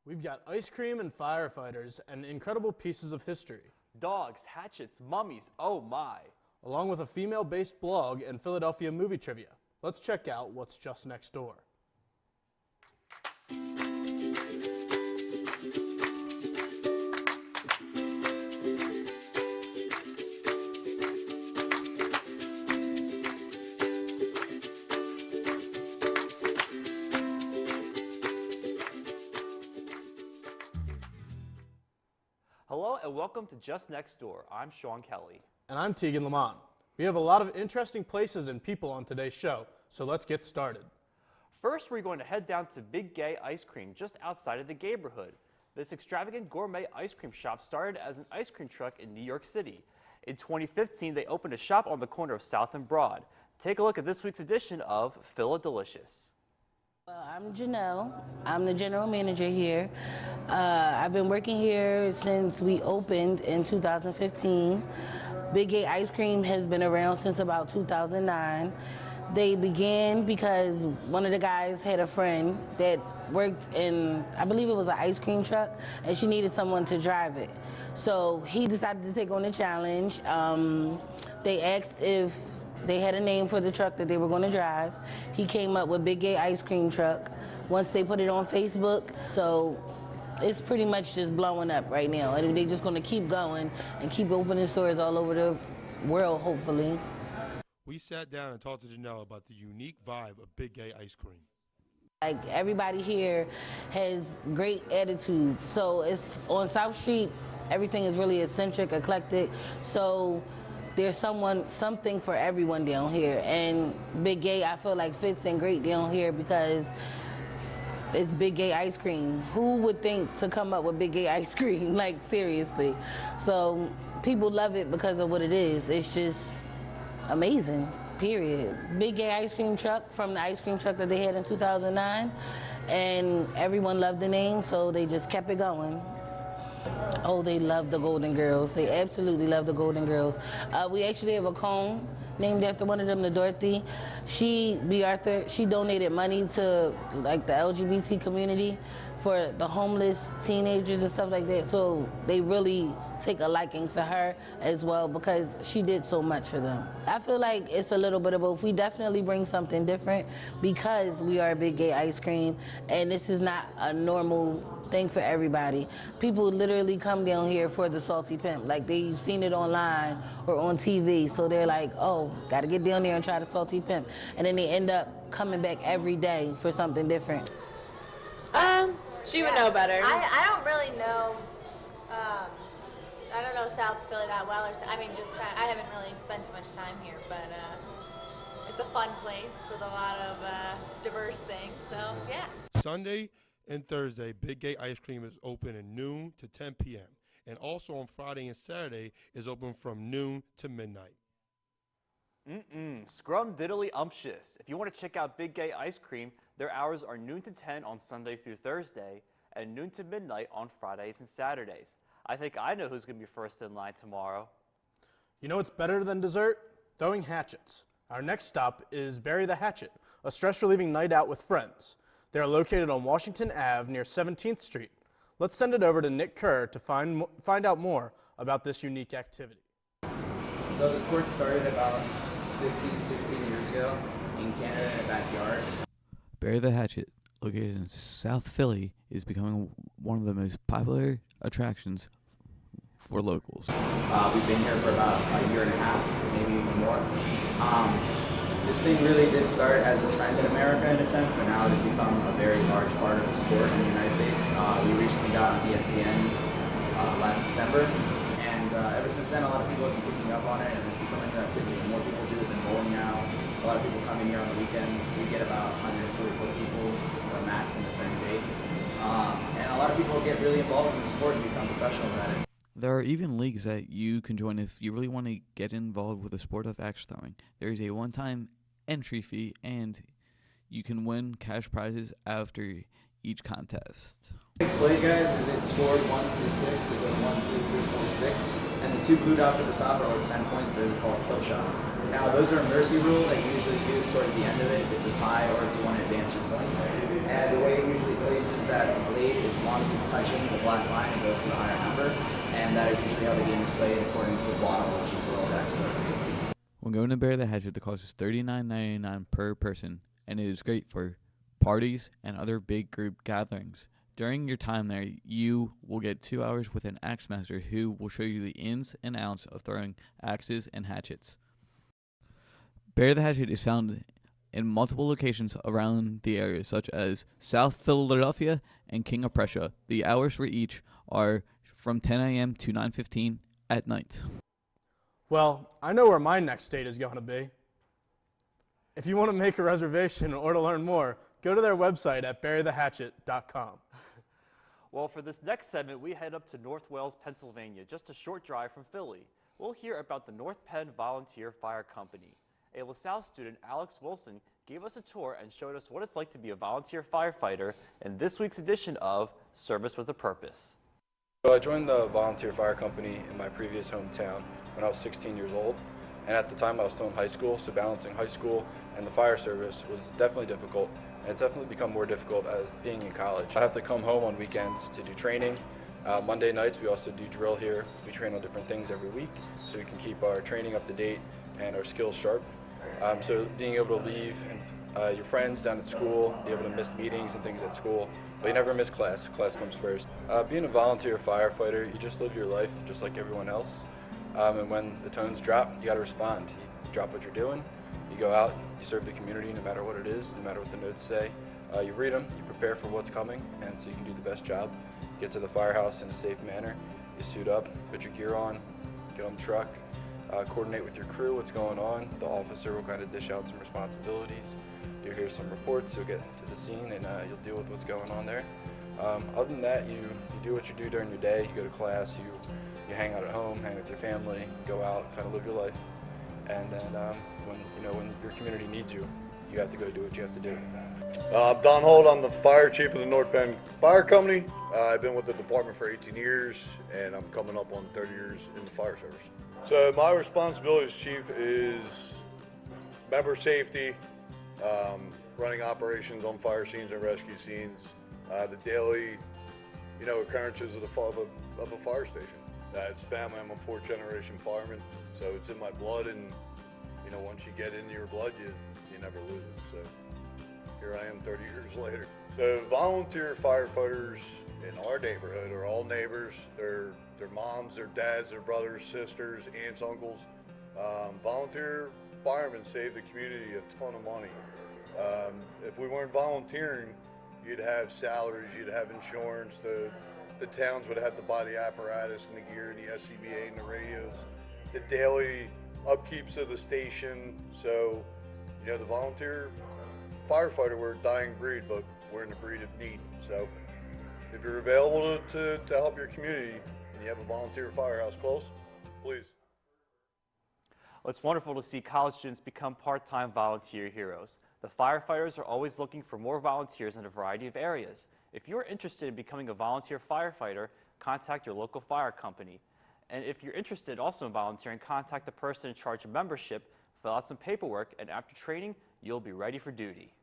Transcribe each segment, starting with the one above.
We've got ice cream and firefighters and incredible pieces of history, Dogs, hatchets, mummies, oh my. along with a female-based blog and Philadelphia movie trivia. Let's check out what's just next door. Hello and welcome to Just Next Door. I'm Sean Kelly. And I'm Tegan Lamont. We have a lot of interesting places and people on today's show, so let's get started. First, we're going to head down to Big Gay Ice Cream just outside of the neighborhood. This extravagant gourmet ice cream shop started as an ice cream truck in New York City. In 2015, they opened a shop on the corner of South and Broad. Take a look at this week's edition of Philadelicious. I'm Janelle. I'm the general manager here. I've been working here since we opened in 2015. Big Gay Ice Cream has been around since about 2009. They began because one of the guys had a friend that worked in, I believe it was an ice cream truck, and she needed someone to drive it. So he decided to take on the challenge. They asked if they had a name for the truck that they were going to drive. He came up with Big Gay Ice Cream Truck. Once they put it on Facebook, so it's pretty much just blowing up right now. And they're just going to keep going and keep opening stores all over the world, hopefully. We sat down and talked to Janelle about the unique vibe of Big Gay Ice Cream. Like, everybody here has great attitudes. So it's on South Street, everything is really eccentric, eclectic. So there's something for everyone down here, and Big Gay, I feel like, fits in great down here because it's Big Gay Ice Cream. Who would think to come up with Big Gay Ice Cream? Like, seriously. So people love it because of what it is. It's just amazing, period. Big Gay Ice Cream Truck, from the ice cream truck that they had in 2009, and everyone loved the name, so they just kept it going. Oh, they love the Golden Girls. They absolutely love the Golden Girls. We actually have a cone named after one of them, the Dorothy. She donated money to like the LGBT community for the homeless teenagers and stuff like that. So they really take a liking to her as well because she did so much for them. I feel like it's a little bit of both. We definitely bring something different because we are Big Gay Ice Cream, and this is not a normal thing for everybody. People literally come down here for the Salty Pimp. Like, they've seen it online or on TV, so they're like, oh, gotta get down there and try the Salty Pimp. And then they end up coming back every day for something different. She would know better. I don't really know. I don't know South Philly that well. I haven't really spent too much time here, but it's a fun place with a lot of diverse things. So yeah. Sunday and Thursday, Big Gay Ice Cream is open at noon to 10 p.m. And also on Friday and Saturday is open from noon to midnight. Scrum diddly umptious. If you want to check out Big Gay Ice Cream, their hours are noon to 10 on Sunday through Thursday and noon to midnight on Fridays and Saturdays. I think I know who's going to be first in line tomorrow. You know what's better than dessert? Throwing hatchets. Our next stop is Bury the Hatchet, a stress-relieving night out with friends. They are located on Washington Ave near 17th Street. Let's send it over to Nick Kerr to find out more about this unique activity. So the sport started about 15, 16 years ago in Canada in a backyard. Bury the Hatchet, located in South Philly, is becoming one of the most popular attractions for locals. We've been here for about a year and a half, maybe even more. This thing really did start as a trend in America in a sense, but now it has become a very large part of the sport in the United States. We recently got on ESPN last December, and ever since then a lot of people have been picking up on it, and it's becoming an activity. More people do it than bowling now. A lot of people come in here on the weekends. We get about 144 people or max in a certain day. And a lot of people get really involved in the sport and become professionals at it. There are even leagues that you can join if you really want to get involved with the sport of axe throwing. There is a one-time entry fee, and you can win cash prizes after each contest. It's played, guys, is it scored 1 through 6. It goes 1, 2, 3, 4, 6. And the 2 blue dots at the top are worth 10 points. Those are called kill shots. Now, those are a mercy rule that you usually use towards the end of it if it's a tie or if you want to advance your points. And the way it usually plays is that a blade is long as it's touching the black line, it goes to the higher number, and that is usually how the game is played according to WADA, which is World Expert. When going to Bury the Hatchet, the cost is $39.99 per person, and it is great for parties and other big group gatherings. During your time there, you will get 2 hours with an axe master who will show you the ins and outs of throwing axes and hatchets. Bury the Hatchet is found in multiple locations around the area, such as South Philadelphia and King of Prussia. The hours for each are from 10 a.m. to 9:15 at night. Well, I know where my next date is going to be. If you want to make a reservation or to learn more, go to their website at burythehatchet.com. Well, for this next segment, we head up to North Wales, Pennsylvania, just a short drive from Philly. We'll hear about the North Penn Volunteer Fire Company. A LaSalle student, Alex Wilson, gave us a tour and showed us what it's like to be a volunteer firefighter in this week's edition of Service with a Purpose. So I joined the volunteer fire company in my previous hometown when I was 16 years old, and at the time I was still in high school, so balancing high school and the fire service was definitely difficult, and it's definitely become more difficult as being in college. I have to come home on weekends to do training. Monday nights we also do drill here. We train on different things every week so we can keep our training up to date and our skills sharp. So being able to leave and your friends down at school, be able to miss meetings and things at school, but you never miss class. Class comes first. Being a volunteer firefighter, you just live your life just like everyone else. And when the tones drop, you got to respond. You drop what you're doing, you go out, you serve the community no matter what it is, no matter what the notes say. You read them, you prepare for what's coming, and so you can do the best job. Get to the firehouse in a safe manner, you suit up, put your gear on, get on the truck, coordinate with your crew what's going on. The officer will kind of dish out some responsibilities. You'll hear some reports, you'll get to the scene, and you'll deal with what's going on there. Other than that, you do what you do during your day. You go to class, you hang out at home, hang with your family, go out, kind of live your life. And then when your community needs you, you have to go do what you have to do. I'm Don Holt. I'm the fire chief of the North Penn Fire Company. I've been with the department for 18 years, and I'm coming up on 30 years in the fire service. So my responsibility as chief is member safety, running operations on fire scenes and rescue scenes, the daily, occurrences of a fire station. It's family. I'm a fourth-generation fireman, so it's in my blood, and once you get into your blood, you never lose it. So here I am 30 years later. So volunteer firefighters in our neighborhood are all neighbors. They're moms, their dads, their brothers, sisters, aunts, uncles. Volunteer firemen save the community a ton of money. If we weren't volunteering, you'd have salaries, you'd have insurance, the towns would have to buy the apparatus and the gear, the SCBA and the radios, the daily upkeeps of the station. So, the volunteer firefighter, we're a dying breed, but we're in the breed of need. So if you're available to help your community and you have a volunteer firehouse close, please. Well, it's wonderful to see college students become part-time volunteer heroes. The firefighters are always looking for more volunteers in a variety of areas. If you're interested in becoming a volunteer firefighter, contact your local fire company. And if you're interested also in volunteering, contact the person in charge of membership, fill out some paperwork, and after training, you'll be ready for duty.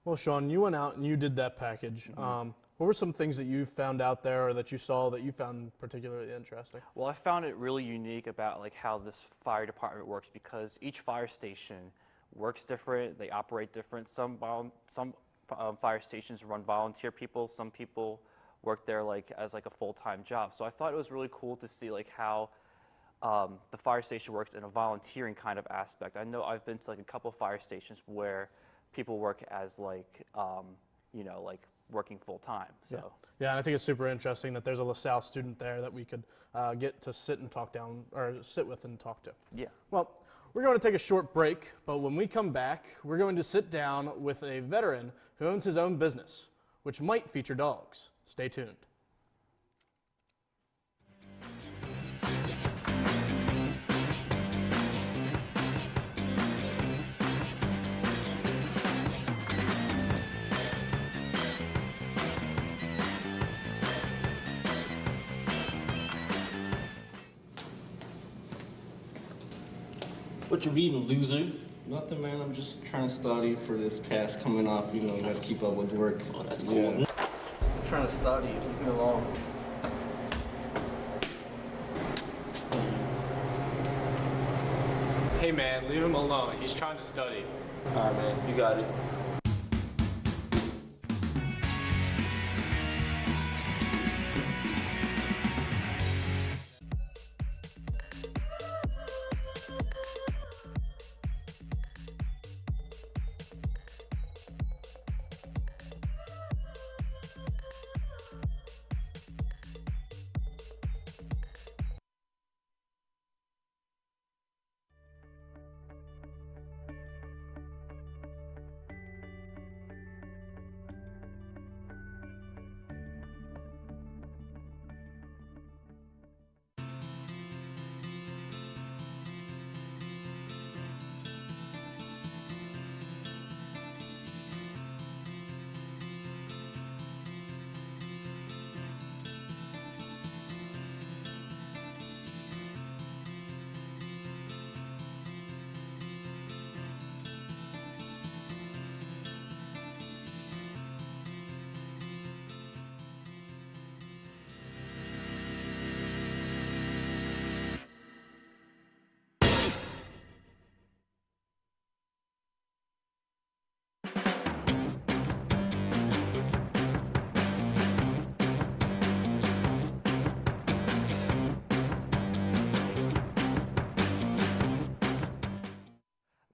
Well, Sean, you went out and you did that package. What were some things that you found out there or that you saw that you found particularly interesting? Well, I found it really unique about how this fire department works, because each fire station works different, they operate different. Some fire stations run volunteer people, some people work there as a full-time job. So I thought it was really cool to see how the fire station works in a volunteering kind of aspect. I know I've been to a couple of fire stations where people work as working full-time. So yeah, and I think it's super interesting that there's a LaSalle student there that we could get to sit with and talk to. Yeah. Well, we're going to take a short break, but when we come back, we're going to sit down with a veteran who owns his own business, which might feature dogs. Stay tuned. What you reading, loser? Nothing, man. I'm just trying to study for this task coming up. Gotta keep up with work. Oh, that's cool. Yeah. trying to study. Leave me alone. Hey man, leave him alone. He's trying to study. Alright, man. You got it.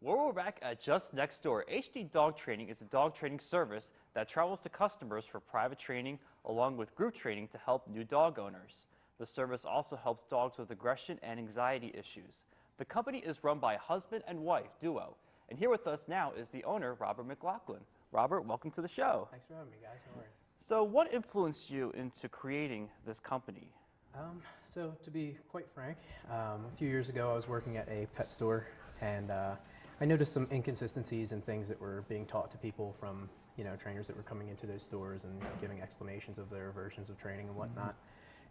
Well, we're back at Just Next Door. HD Dog Training is a dog training service that travels to customers for private training along with group training to help new dog owners. The service also helps dogs with aggression and anxiety issues. The company is run by a husband and wife duo. And here with us now is the owner, Robert McLaughlin. Robert, welcome to the show. Thanks for having me, guys. How are you? So what influenced you into creating this company? So to be quite frank, a few years ago I was working at a pet store, and I noticed some inconsistencies in things that were being taught to people from, trainers that were coming into those stores and giving explanations of their versions of training and whatnot.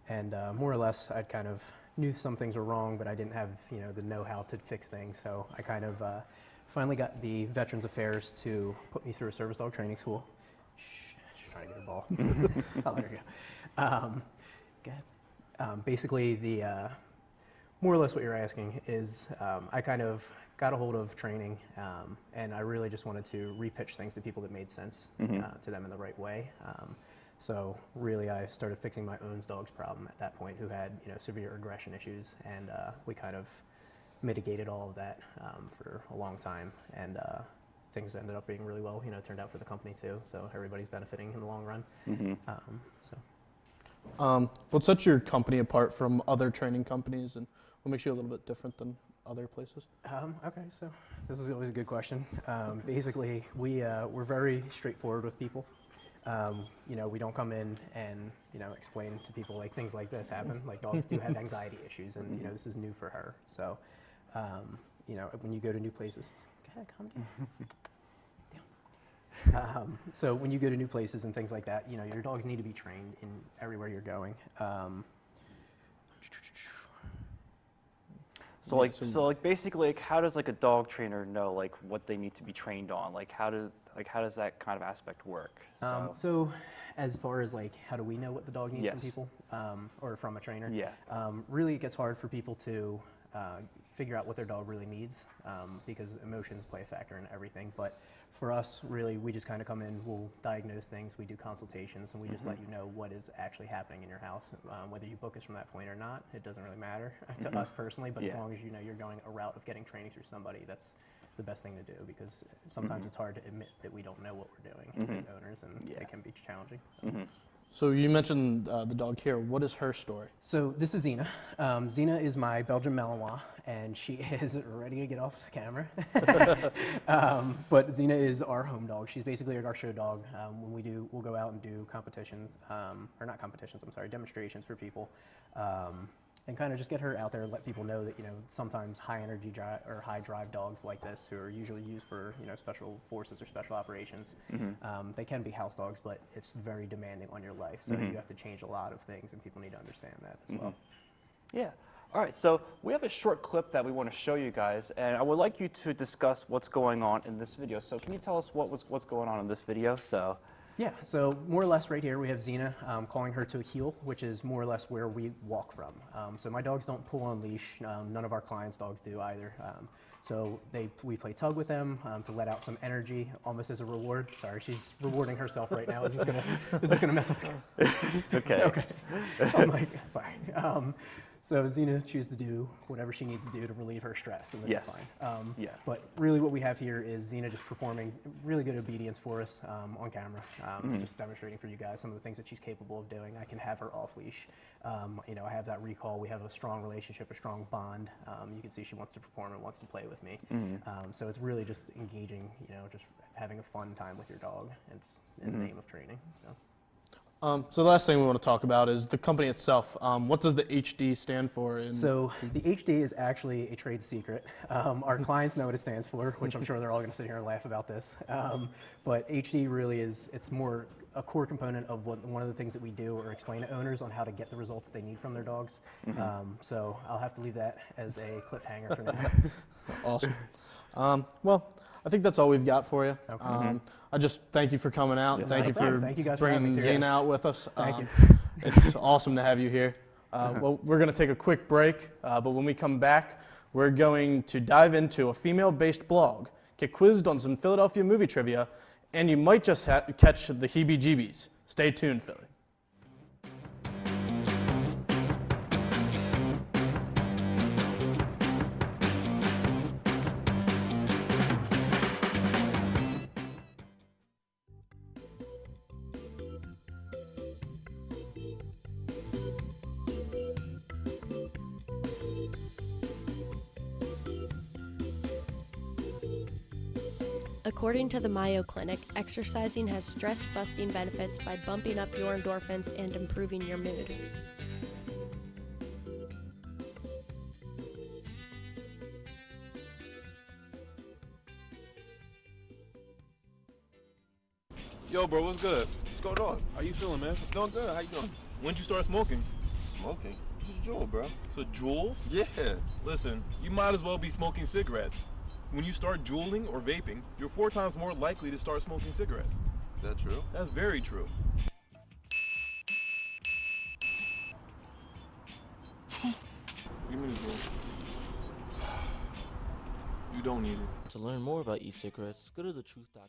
And more or less, I kind of knew some things were wrong, but I didn't have, the know-how to fix things. So I kind of finally got the Veterans Affairs to put me through a service dog training school. Shh, trying to get a ball. Oh, there you go. Go ahead. Basically, the more or less what you're asking is I kind of got a hold of training, and I really just wanted to repitch things to people that made sense to them in the right way. So really, I started fixing my own dog's problem at that point, who had severe aggression issues, and we kind of mitigated all of that for a long time, and things ended up being really well. It turned out for the company too. So everybody's benefiting in the long run. What sets your company apart from other training companies, and what makes you a little bit different than other places? Okay, so this is always a good question. Basically, we're very straightforward with people. We don't come in and explain to people like things like this happen. Like dogs do have anxiety issues, and this is new for her. So, when you go to new places, go ahead, calm down. So when you go to new places and things like that, your dogs need to be trained in everywhere you're going. So basically, how does a dog trainer know what they need to be trained on? How does that kind of aspect work? So as far as how do we know what the dog needs from Yes. people, or from a trainer? Yeah. Really, it gets hard for people to figure out what their dog really needs, because emotions play a factor in everything. But for us, really, we just kind of come in, we'll diagnose things, we do consultations, and we just let you know what is actually happening in your house. Whether you book us from that point or not, it doesn't really matter to us personally, but as long as you're going a route of getting training through somebody, that's the best thing to do, because sometimes it's hard to admit that we don't know what we're doing as owners, and it can be challenging. So. So you mentioned the dog here. What is her story? So this is Xena. Xena is my Belgian Malinois, and she is ready to get off the camera. But Xena is our home dog. She's basically our show dog. When we'll go out and do competitions, or not competitions, I'm sorry, demonstrations for people, and kind of just get her out there and let people know that sometimes high energy or high drive dogs like this, who are usually used for special forces or special operations, they can be house dogs, but it's very demanding on your life. So you have to change a lot of things, and people need to understand that as well. Yeah. All right, so we have a short clip that we want to show you guys, and I would like you to discuss what's going on in this video. So can you tell us what's going on in this video? So Yeah, so more or less right here we have Xena, calling her to a heel, which is more or less where we walk from. So my dogs don't pull on leash, none of our clients' dogs do either. So we play tug with them to let out some energy, almost as a reward. Sorry, she's rewarding herself right now. Is this gonna mess up? It's okay. Okay. I'm like, sorry. So Xena chooses to do whatever she needs to do to relieve her stress, and this is fine. But really what we have here is Xena just performing really good obedience for us on camera, just demonstrating for you guys some of the things that she's capable of doing. I can have her off leash. You know, I have that recall. We have a strong relationship, a strong bond. You can see she wants to perform and wants to play with me. So it's really just engaging, you know, just having a fun time with your dog. It's in the name of training. So the last thing we want to talk about is the company itself. What does the HD stand for? So the HD is actually a trade secret. Our clients know what it stands for, which I'm sure they're all going to sit here and laugh about this. But HD really is, it's more a core component of one of the things that we do or explain to owners on how to get the results they need from their dogs. So I'll have to leave that as a cliffhanger for now. Awesome. Well, I think that's all we've got for you. Okay. I just thank you for coming out. Yes, thank you for bringing Xena out with us. Thank you. It's awesome to have you here. Well, we're going to take a quick break, but when we come back, we're going to dive into a female-based blog, get quizzed on some Philadelphia movie trivia, and you might just catch the heebie-jeebies. Stay tuned, Philly. According to the Mayo Clinic, exercising has stress-busting benefits by bumping up your endorphins and improving your mood. Yo, bro, what's good? What's going on? How you feeling, man? Doing good. How you doing? When'd you start smoking? Smoking? It's a jewel, bro. It's a jewel? Yeah. Listen, you might as well be smoking cigarettes. When you start juuling or vaping, you're 4 times more likely to start smoking cigarettes. Is that true? That's very true. Give me this one. You don't need it. To learn more about e-cigarettes, go to thetruth.com.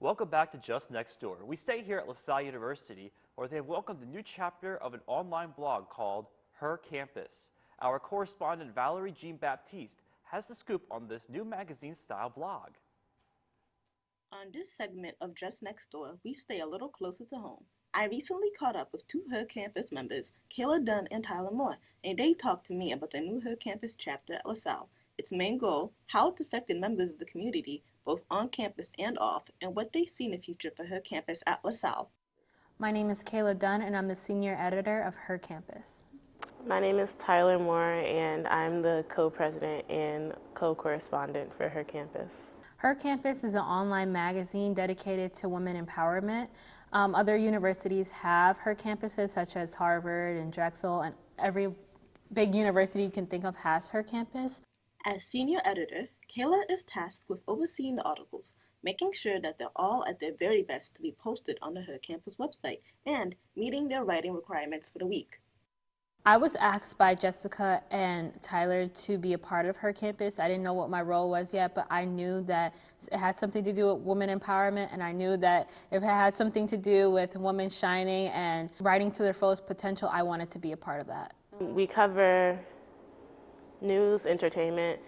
Welcome back to Just Next Door. We stay here at LaSalle University, where they have welcomed a new chapter of an online blog called Her Campus. Our correspondent Valerie Jean-Baptiste has the scoop on this new magazine-style blog. On this segment of Just Next Door, we stay a little closer to home. I recently caught up with 2 Her Campus members, Kayla Dunn and Tyler Moore, and they talked to me about the new Her Campus chapter at LaSalle, its main goal, how it's affected members of the community, both on campus and off, and what they see in the future for Her Campus at LaSalle. My name is Kayla Dunn, and I'm the senior editor of Her Campus. My name is Tyler Moore, and I'm the co-president and co-correspondent for Her Campus. Her Campus is an online magazine dedicated to women empowerment. Other universities have Her Campuses, such as Harvard and Drexel, and every big university you can think of has Her Campus. As senior editor, Kayla is tasked with overseeing the articles, making sure that they're all at their very best to be posted on the Her Campus website, and meeting their writing requirements for the week. I was asked by Jessica and Tyler to be a part of Her Campus. I didn't know what my role was yet, but I knew that it had something to do with women empowerment, and I knew that if it had something to do with women shining and writing to their fullest potential, I wanted to be a part of that. We cover news, entertainment,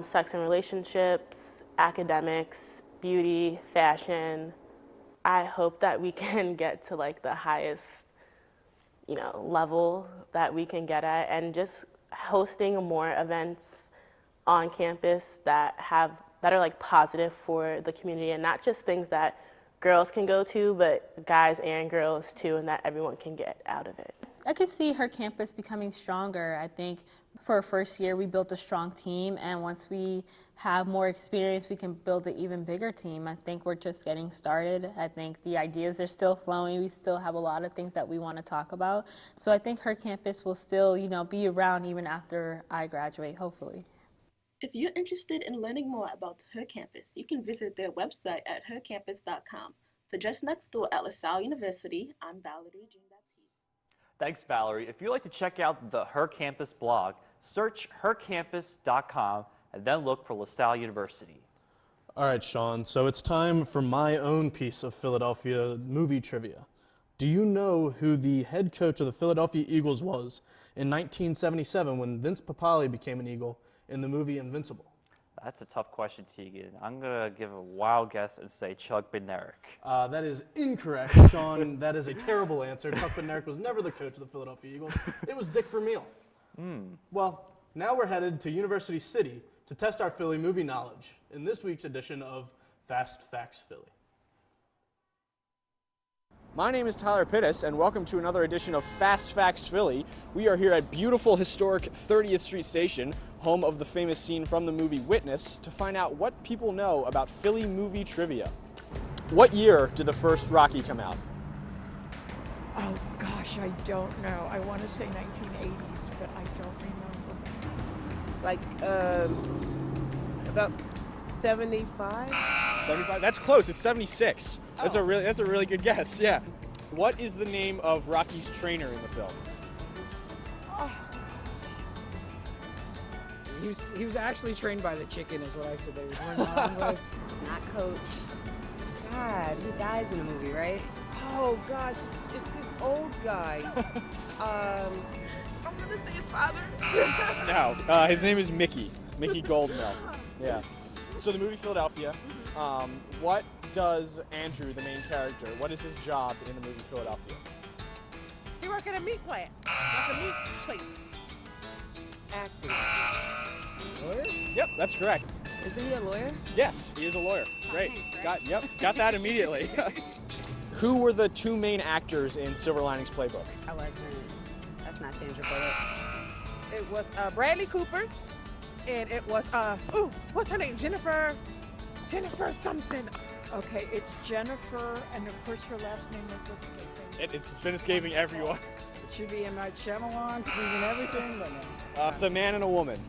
sex and relationships, academics, beauty, fashion. I hope that we can get to like the highest, level that we can get at, and just hosting more events on campus that are like positive for the community, and not just things that girls can go to, but guys and girls too, and that everyone can get out of it. I could see her campus becoming stronger. I think for our first year, we built a strong team, and once we have more experience, we can build an even bigger team. I think we're just getting started. I think the ideas are still flowing. We still have a lot of things that we want to talk about. So I think her campus will still, be around even after I graduate, hopefully. If you're interested in learning more about Her Campus, you can visit their website at hercampus.com. For Just Next Door at LaSalle University, I'm Valerie Jean-Baptiste. Thanks, Valerie. If you'd like to check out the Her Campus blog, search hercampus.com and then look for LaSalle University. All right, Sean, so it's time for my own piece of Philadelphia movie trivia. Do you know who the head coach of the Philadelphia Eagles was in 1977 when Vince Papale became an Eagle in the movie Invincible? That's a tough question, Tegan. I'm going to give a wild guess and say Chuck Bednarik. That is incorrect, Sean. That is a terrible answer. Chuck Bednarik was never the coach of the Philadelphia Eagles. It was Dick Vermeil. Well, now we're headed to University City to test our Philly movie knowledge in this week's edition of Fast Facts Philly. My name is Tyler Pittis, and welcome to another edition of Fast Facts Philly. We are here at beautiful, historic 30th Street Station, home of the famous scene from the movie Witness, to find out what people know about Philly movie trivia. What year did the first Rocky come out? Oh gosh, I don't know. I want to say 1980s, but I don't remember. Like, about 75? 75? That's close. It's 76. That's a really good guess. Yeah. What is the name of Rocky's trainer in the film? Oh. He was actually trained by the chicken, is what I said they were running on with. It's not Coach. God, he dies in the movie, right? Oh gosh, it's this old guy. I'm gonna say his father. No, his name is Mickey. Mickey Goldmill. Yeah. So the movie Philadelphia. What does Andrew, the main character, what is his job in the movie Philadelphia? He works at a meat plant, like a meat place. Acting. Lawyer? Yep, that's correct. Isn't he a lawyer? Yes, he is a lawyer. Great. Got that immediately. Who were the two main actors in Silver Linings Playbook? That's not Sandra Bullock. It was Bradley Cooper, and it was what's her name? Jennifer something. Okay, it's Jennifer, and of course her last name is escaping. It's been escaping everyone. It should be in my channel on because he's in everything, but no. It's a man and a woman.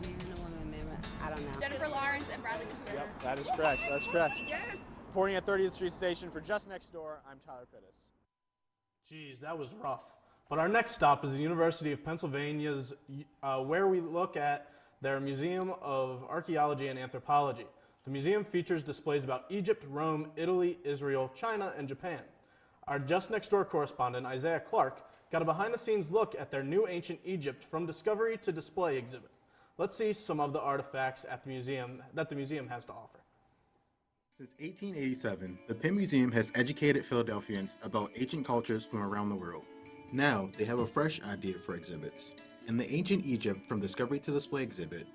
I don't know. Jennifer Lawrence and Bradley Cooper. Yep, that is correct. That's correct. Yes. Reporting at 30th Street Station for Just Next Door, I'm Tyler Pittis. Geez, that was rough. But our next stop is the University of Pennsylvania's, where we look at their Museum of Archaeology and Anthropology. The museum features displays about Egypt, Rome, Italy, Israel, China, and Japan. Our Just Next Door correspondent, Isaiah Clark, got a behind-the-scenes look at their new ancient Egypt from discovery to display exhibit. Let's see some of the artifacts at the museum that the museum has to offer. Since 1887, the Penn Museum has educated Philadelphians about ancient cultures from around the world. Now, they have a fresh idea for exhibits. In the Ancient Egypt from Discovery to Display exhibit,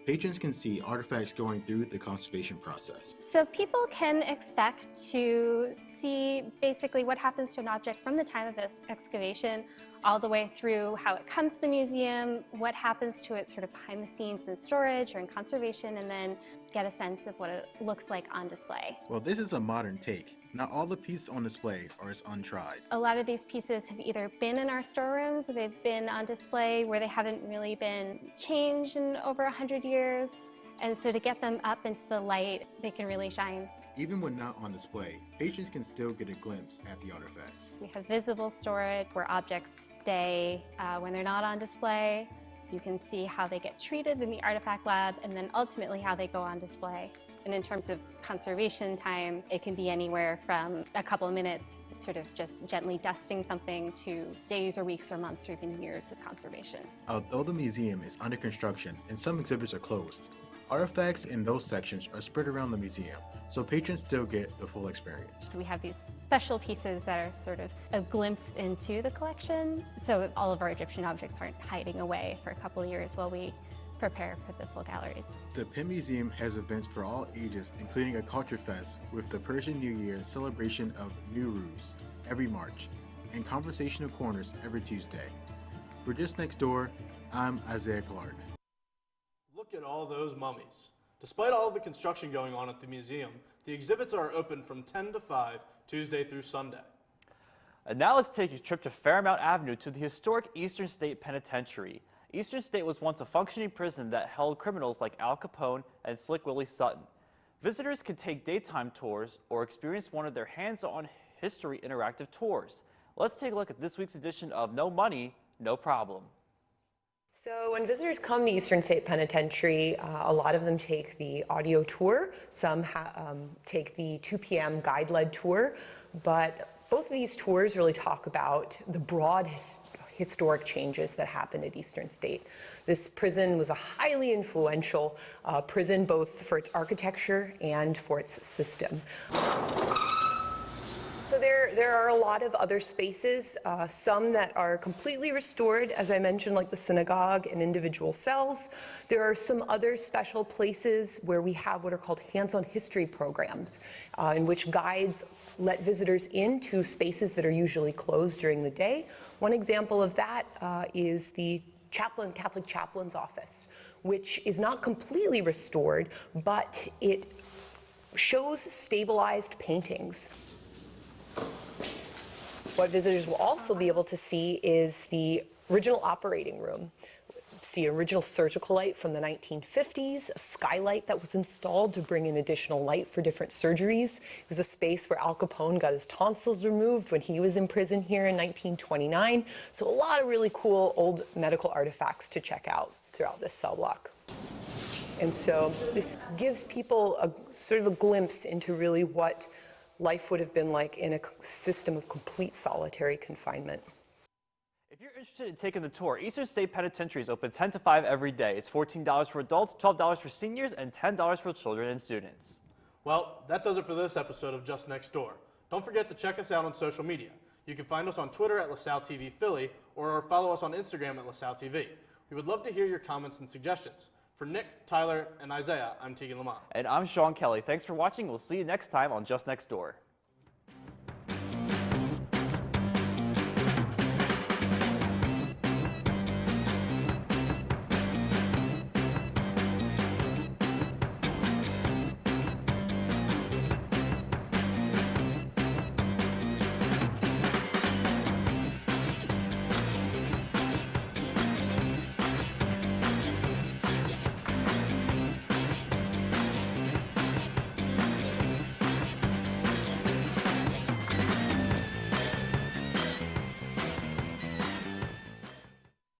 patrons can see artifacts going through the conservation process. So people can expect to see basically what happens to an object from the time of its excavation all the way through how it comes to the museum, what happens to it sort of behind the scenes in storage or in conservation, and then get a sense of what it looks like on display. Well, this is a modern take. Not all the pieces on display are as untried. A lot of these pieces have either been in our storerooms or they've been on display where they haven't really been changed in over 100 years. And so to get them up into the light, they can really shine. Even when not on display, patrons can still get a glimpse at the artifacts. We have visible storage where objects stay when they're not on display. You can see how they get treated in the artifact lab and then ultimately how they go on display. And in terms of conservation time, it can be anywhere from a couple of minutes, sort of just gently dusting something, to days or weeks or months or even years of conservation. Although the museum is under construction and some exhibits are closed, artifacts in those sections are spread around the museum, so patrons still get the full experience. So we have these special pieces that are sort of a glimpse into the collection, so all of our Egyptian objects aren't hiding away for a couple of years while we prepare for the full galleries. The Penn Museum has events for all ages, including a culture fest with the Persian New Year celebration of Nowruz every March, and conversational corners every Tuesday. For Just Next Door, I'm Isaiah Clark. Look at all those mummies. Despite all the construction going on at the museum, the exhibits are open from 10 to 5, Tuesday through Sunday. And now let's take a trip to Fairmount Avenue to the historic Eastern State Penitentiary. Eastern State was once a functioning prison that held criminals like Al Capone and Slick Willie Sutton. Visitors can take daytime tours or experience one of their hands-on history interactive tours. Let's take a look at this week's edition of No Money, No Problem. So when visitors come to Eastern State Penitentiary, a lot of them take the audio tour. Some take the 2 p.m. guide-led tour, but both of these tours really talk about the broad historic changes that happened at Eastern State. This prison was a highly influential prison, both for its architecture and for its system. So there are a lot of other spaces, some that are completely restored, as I mentioned, like the synagogue and individual cells. There are some other special places where we have what are called hands-on history programs, in which guides let visitors into spaces that are usually closed during the day. One example of that is the Catholic chaplain's office, which is not completely restored, but it shows stabilized paintings. What visitors will also be able to see is the original operating room. See original surgical light from the 1950s, a skylight that was installed to bring in additional light for different surgeries. It was a space where Al Capone got his tonsils removed when he was in prison here in 1929. So a lot of really cool old medical artifacts to check out throughout this cell block. And so this gives people a sort of a glimpse into really what life would have been like in a system of complete solitary confinement. If you're interested in taking the tour, Eastern State Penitentiary is open 10 to 5 every day. It's $14 for adults, $12 for seniors, and $10 for children and students. Well, that does it for this episode of Just Next Door. Don't forget to check us out on social media. You can find us on Twitter at LaSalle TV Philly or follow us on Instagram at LaSalle TV. We would love to hear your comments and suggestions. For Nick, Tyler, and Isaiah, I'm Tegan Lamont. And I'm Sean Kelly. Thanks for watching. We'll see you next time on Just Next Door.